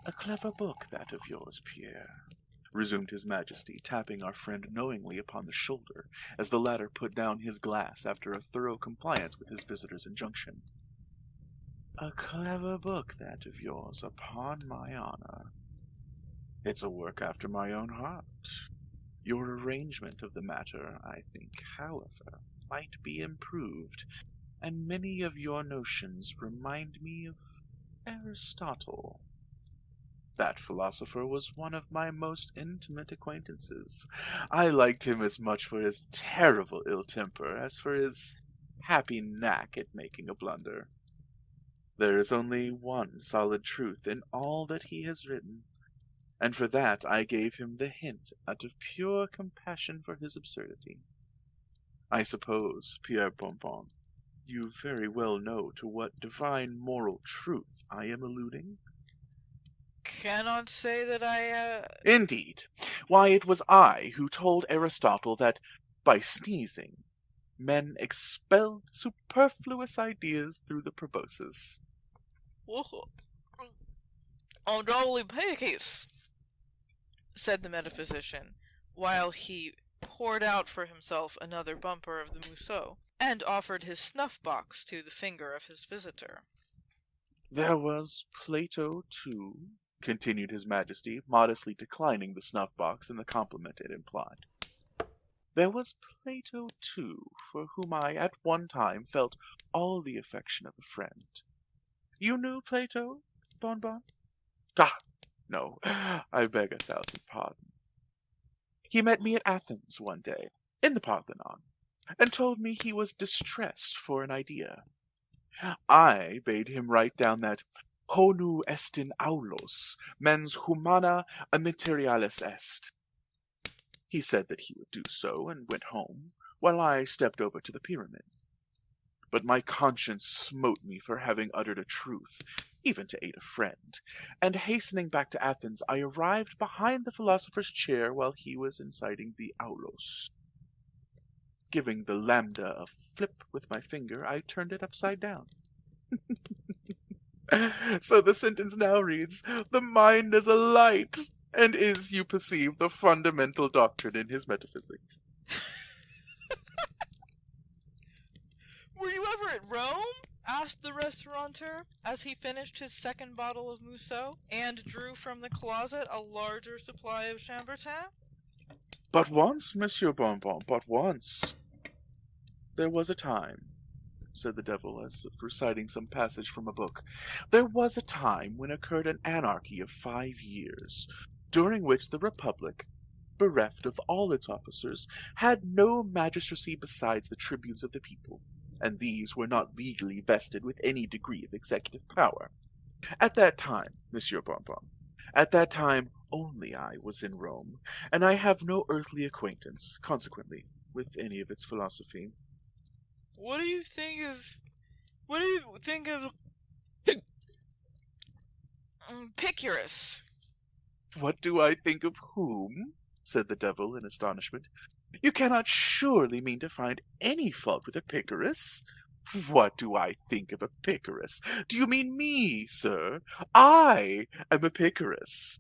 A clever book, that of yours, Pierre, resumed his Majesty, tapping our friend knowingly upon the shoulder as the latter put down his glass after a thorough compliance with his visitor's injunction. A clever book, that of yours, upon my honor. It's a work after my own heart. Your arrangement of the matter, I think, however, might be improved, and many of your notions remind me of Aristotle. That philosopher was one of my most intimate acquaintances. I liked him as much for his terrible ill temper as for his happy knack at making a blunder. There is only one solid truth in all that he has written, and for that I gave him the hint out of pure compassion for his absurdity. I suppose, Pierre Bonbon, you very well know to what divine moral truth I am alluding? Cannot say that I, Indeed. Why, it was I who told Aristotle that, by sneezing, men expelled superfluous ideas through the proboscis. Undoubtedly pancakes, said the metaphysician, while he poured out for himself another bumper of the Mousseau, and offered his snuff-box to the finger of his visitor. There was Plato, too, continued his Majesty, modestly declining the snuff-box and the compliment it implied. There was Plato, too, for whom I at one time felt all the affection of a friend. You knew Plato, Bonbon? Ah, no, I beg 1,000 pardons. He met me at Athens one day, in the Parthenon, and told me he was distressed for an idea. I bade him write down that Honu estin aulos, mens humana immaterialis est. He said that he would do so, and went home, while I stepped over to the pyramids. But my conscience smote me for having uttered a truth, even to aid a friend, and hastening back to Athens, I arrived behind the philosopher's chair while he was inciting the aulos. Giving the lambda a flip with my finger, I turned it upside down. So the sentence now reads, the mind is a light, and is, you perceive, the fundamental doctrine in his metaphysics. Were you ever at Rome? Asked the restaurateur, as he finished his second bottle of Mousseau, and drew from the closet a larger supply of Chambertin. But once, Monsieur Bonbon, but once. "There was a time," said the devil, as if reciting some passage from a book, "there was a time when occurred an anarchy of 5 years, during which the Republic, bereft of all its officers, had no magistracy besides the tribunes of the people, and these were not legally vested with any degree of executive power. At that time, Monsieur Bonbon, at that time only I was in Rome, and I have no earthly acquaintance, consequently, with any of its philosophy." What do you think of Picurus? "What do I think of whom?" said the devil in astonishment. "You cannot surely mean to find any fault with Epicurus? What do I think of Epicurus? Do you mean me, sir? I am Epicurus.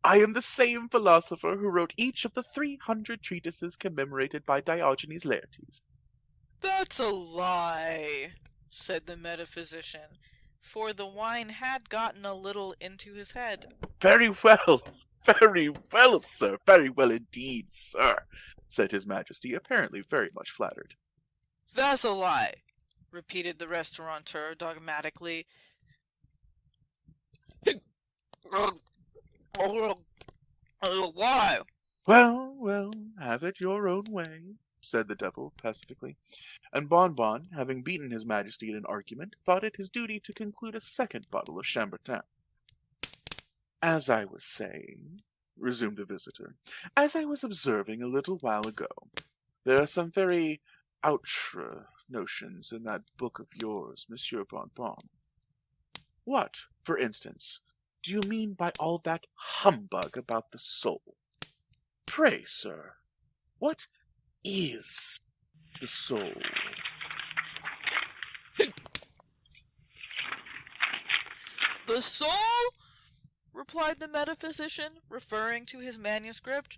I am the same philosopher who wrote each of the 300 treatises commemorated by Diogenes Laertes." That's a lie, said the metaphysician, for the wine had gotten a little into his head. Very well, sir, very well indeed, sir," said his majesty, apparently very much flattered. That's a lie, repeated the restaurateur dogmatically. Lie. Well, have it your own way," said the devil pacifically, and Bonbon, having beaten his majesty in an argument, thought it his duty to conclude a second bottle of Chambertin. "As I was saying," resumed the visitor, "as I was observing a little while ago, there are some very outre notions in that book of yours, Monsieur Bonbon. What, for instance, do you mean by all that humbug about the soul? Pray, sir, what is the soul?" The soul, replied the metaphysician, referring to his manuscript,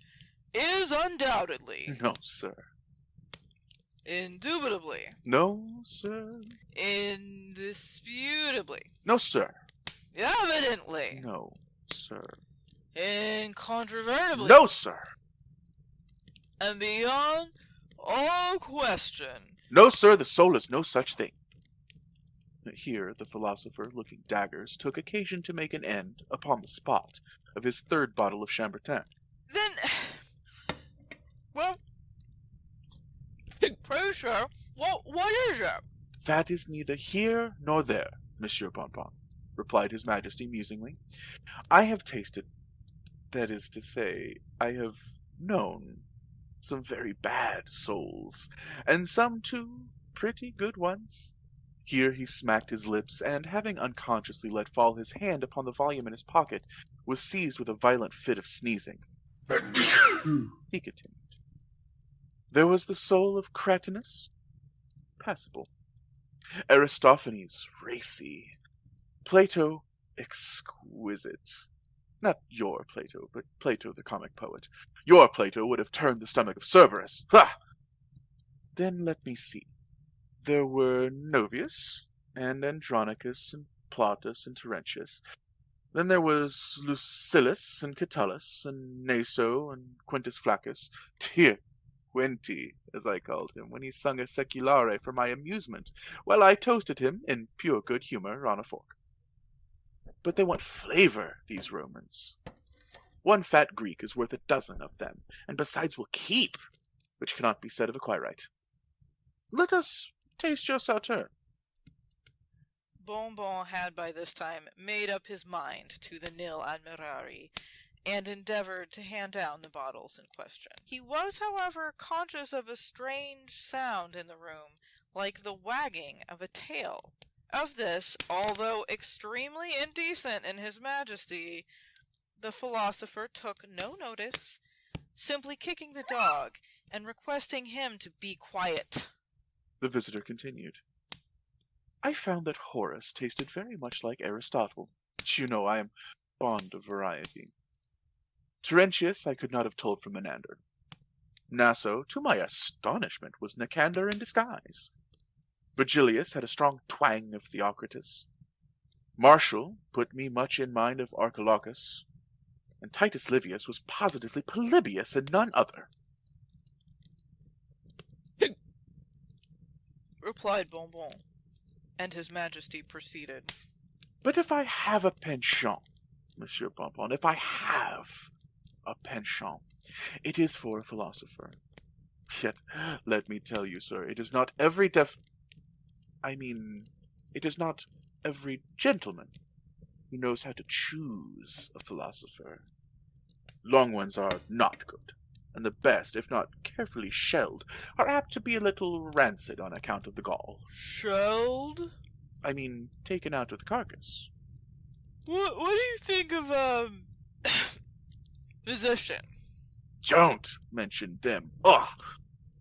is undoubtedly. "No, sir." Indubitably. "No, sir." Indisputably. "No, sir." Evidently. "No, sir." Incontrovertibly. "No, sir." And beyond all question. "No, sir, the soul is no such thing." Here the philosopher, looking daggers, took occasion to make an end, upon the spot, of his third bottle of Chambertin. Then, well, pray, sir, what is it? "That is neither here nor there, Monsieur Bonbon," replied his majesty musingly. "I have tasted, that is to say, I have known some very bad souls, and some, too, pretty good ones." Here he smacked his lips, and, having unconsciously let fall his hand upon the volume in his pocket, was seized with a violent fit of sneezing. He continued. "There was the soul of Cratinus, passable; Aristophanes, racy; Plato, exquisite. Not your Plato, but Plato the comic poet. Your Plato would have turned the stomach of Cerberus. Ha! Then let me see. There were Novius, and Andronicus, and Plautus, and Terentius. Then there was Lucilius, and Catullus, and Naso, and Quintus Flaccus. Dear Quinty, as I called him, when he sung a seculare for my amusement, while I toasted him, in pure good humour, on a fork. But they want flavour, these Romans. One fat Greek is worth a dozen of them, and besides will keep, which cannot be said of a Quirite. Let us taste your Sauterne." Bonbon had by this time made up his mind to the nil admirari, and endeavored to hand down the bottles in question. He was, however, conscious of a strange sound in the room, like the wagging of a tail. Of this, although extremely indecent in his majesty, the philosopher took no notice, simply kicking the dog and requesting him to be quiet. The visitor continued. "I found that Horace tasted very much like Aristotle. You know I am fond of variety. Terentius I could not have told from Menander. Naso, to my astonishment, was Nicander in disguise. Virgilius had a strong twang of Theocritus. Martial put me much in mind of Archilochus, and Titus Livius was positively Polybius and none other." replied Bonbon, and His Majesty proceeded. But if I have a penchant, Monsieur Bonbon, if I have a penchant, it is for a philosopher. Yet, let me tell you, sir, it is not every it is not every gentleman who knows how to choose a philosopher. Long ones are not good, and the best, if not carefully shelled, are apt to be a little rancid on account of the gall. Shelled? Taken out of the carcass. What do you think of, physician? Don't mention them. Ugh!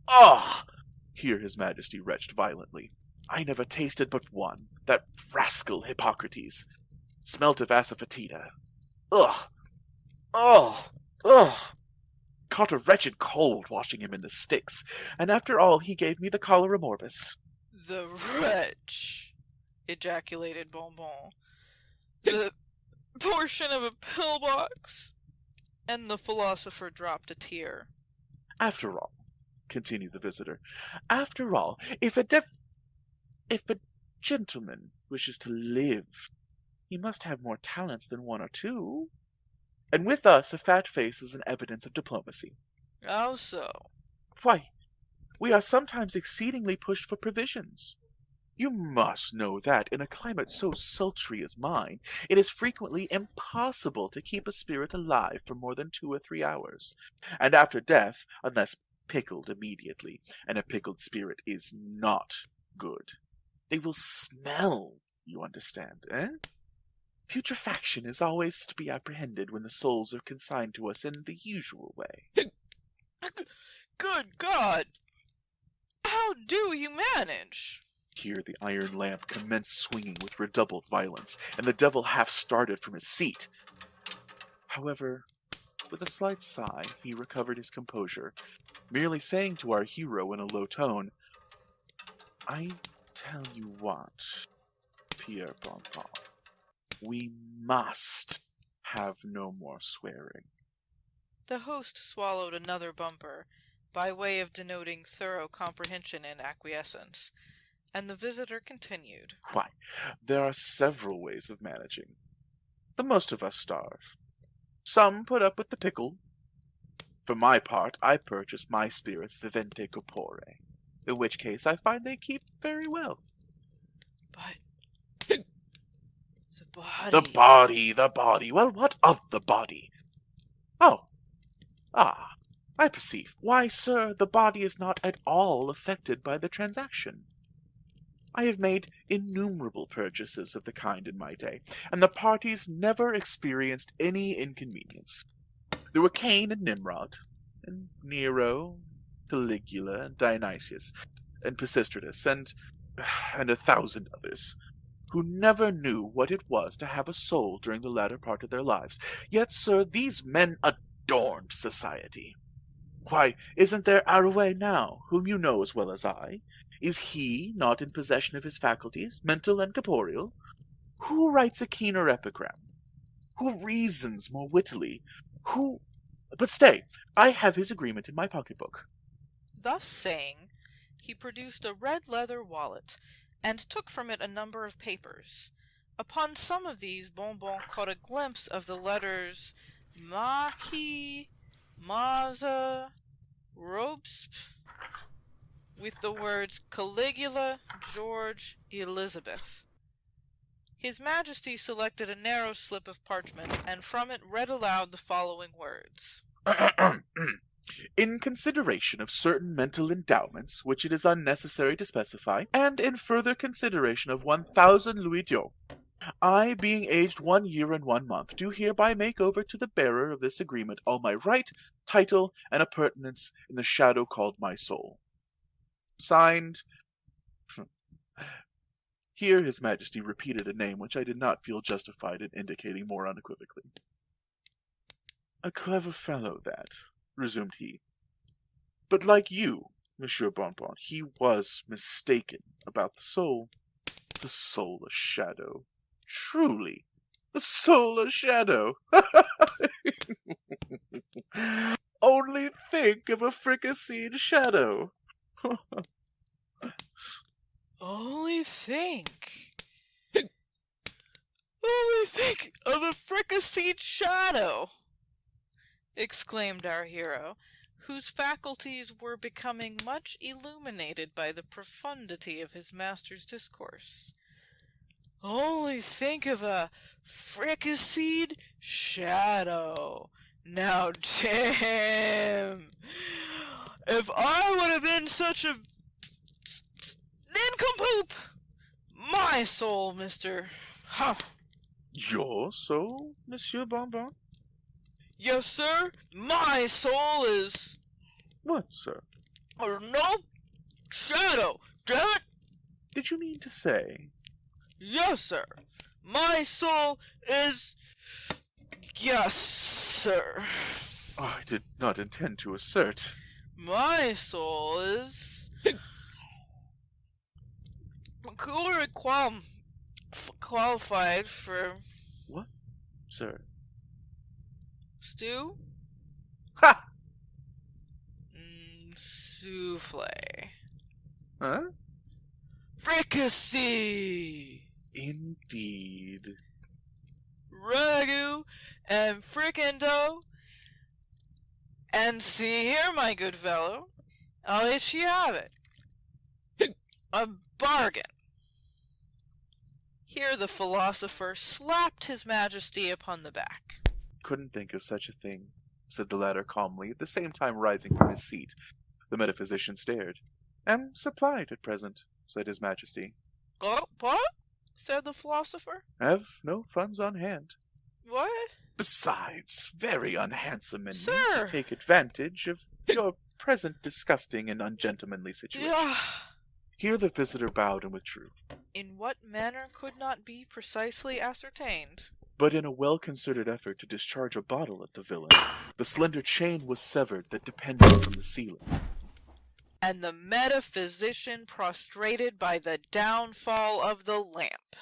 Ugh! Here His Majesty retched violently. I never tasted but one, that rascal Hippocrates. Smelt of asafoetida. Ugh! Ugh! Ugh! Caught a wretched cold washing him in the Styx, and after all he gave me the cholera morbus. The wretch! Ejaculated Bonbon. The portion of a pillbox? And the philosopher dropped a tear. After all, continued the visitor, after all, if a gentleman wishes to live, he must have more talents than one or two. And with us, a fat face is an evidence of diplomacy. How so? Why, we are sometimes exceedingly pushed for provisions. You must know that, in a climate so sultry as mine, it is frequently impossible to keep a spirit alive for more than 2 or 3 hours. And after death, unless pickled immediately, and a pickled spirit is not good, they will smell, you understand, eh? Putrefaction is always to be apprehended when the souls are consigned to us in the usual way. Good God! How do you manage? Here the iron lamp commenced swinging with redoubled violence, and the devil half started from his seat. However, with a slight sigh, he recovered his composure, merely saying to our hero in a low tone, I tell you what, Pierre Bonbon, we must have no more swearing. The host swallowed another bumper, by way of denoting thorough comprehension and acquiescence, and the visitor continued. Why, there are several ways of managing. The most of us starve. Some put up with the pickle. For my part, I purchase my spirits vivente corpore, in which case I find they keep very well. But the body... The body. Well, what of the body? I perceive. Why, sir, the body is not at all affected by the transaction. I have made innumerable purchases of the kind in my day, and the parties never experienced any inconvenience. There were Cain and Nimrod, and Nero, Caligula, and Dionysius, and Pisistratus, and 1,000 others, who never knew what it was to have a soul during the latter part of their lives. Yet, sir, these men adorned society. Why, isn't there Arouet now, whom you know as well as I? Is he not in possession of his faculties, mental and corporeal? Who writes a keener epigram? Who reasons more wittily? But stay, I have his agreement in my pocketbook. Thus saying, he produced a red leather wallet, and took from it a number of papers. Upon some of these Bonbon caught a glimpse of the letters Maquis, Maza, Robespierre, with the words Caligula, George, Elizabeth. His Majesty selected a narrow slip of parchment, and from it read aloud the following words. In consideration of certain mental endowments, which it is unnecessary to specify, and in further consideration of 1,000 louis d'or, I, being aged 1 year and 1 month, do hereby make over to the bearer of this agreement all my right, title, and appurtenance in the shadow called my soul. Signed... Here His Majesty repeated a name which I did not feel justified in indicating more unequivocally. A clever fellow, that, resumed he. But like you, Monsieur Bonbon, he was mistaken about the soul. The soul a shadow. Truly, the soul a shadow. Only think of a fricasseed shadow. Only think. Only think of a fricasseed shadow, exclaimed our hero, whose faculties were becoming much illuminated by the profundity of his master's discourse. Only think of a fricasseed shadow. Now, damn, if I would have been such a nincompoop, my soul, mister. Huh. Your soul, Monsieur Bonbon? Yes, sir, my soul is... What, sir? No, shadow, damn it! Did you mean to say? Yes, sir, my soul is... Yes, sir. Oh, I did not intend to assert. My soul is... qualified for... What, sir? Stew? Ha! Souffle. Huh? Fricassee! Indeed. Ragu and fricandeau. And see here, my good fellow, I'll let you have it. A bargain. Here the philosopher slapped his majesty upon the back. Couldn't think of such a thing, said the latter calmly, at the same time rising from his seat. The metaphysician stared. Am supplied at present, said his majesty. Oh, what? Said the philosopher. Have no funds on hand. What? Besides, very unhandsome in me Sir! to take advantage of your present disgusting and ungentlemanly situation. Here the visitor bowed and withdrew. In what manner could not be precisely ascertained. But in a well-concerted effort to discharge a bottle at the villain, the slender chain was severed that depended from the ceiling. And the metaphysician prostrated by the downfall of the lamp.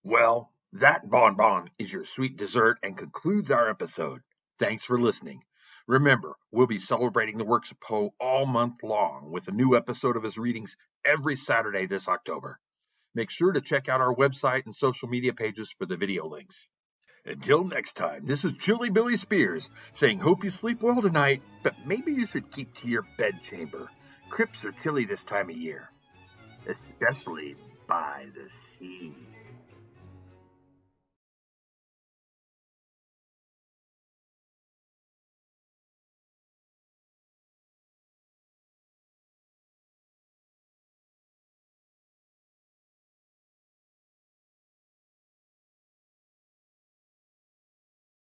Well, that bonbon is your sweet dessert and concludes our episode. Thanks for listening. Remember, we'll be celebrating the works of Poe all month long with a new episode of his readings every Saturday this October. Make sure to check out our website and social media pages for the video links. Until next time, this is Chilly Billy Spears saying hope you sleep well tonight, but maybe you should keep to your bedchamber. Crypts are chilly this time of year, especially by the sea.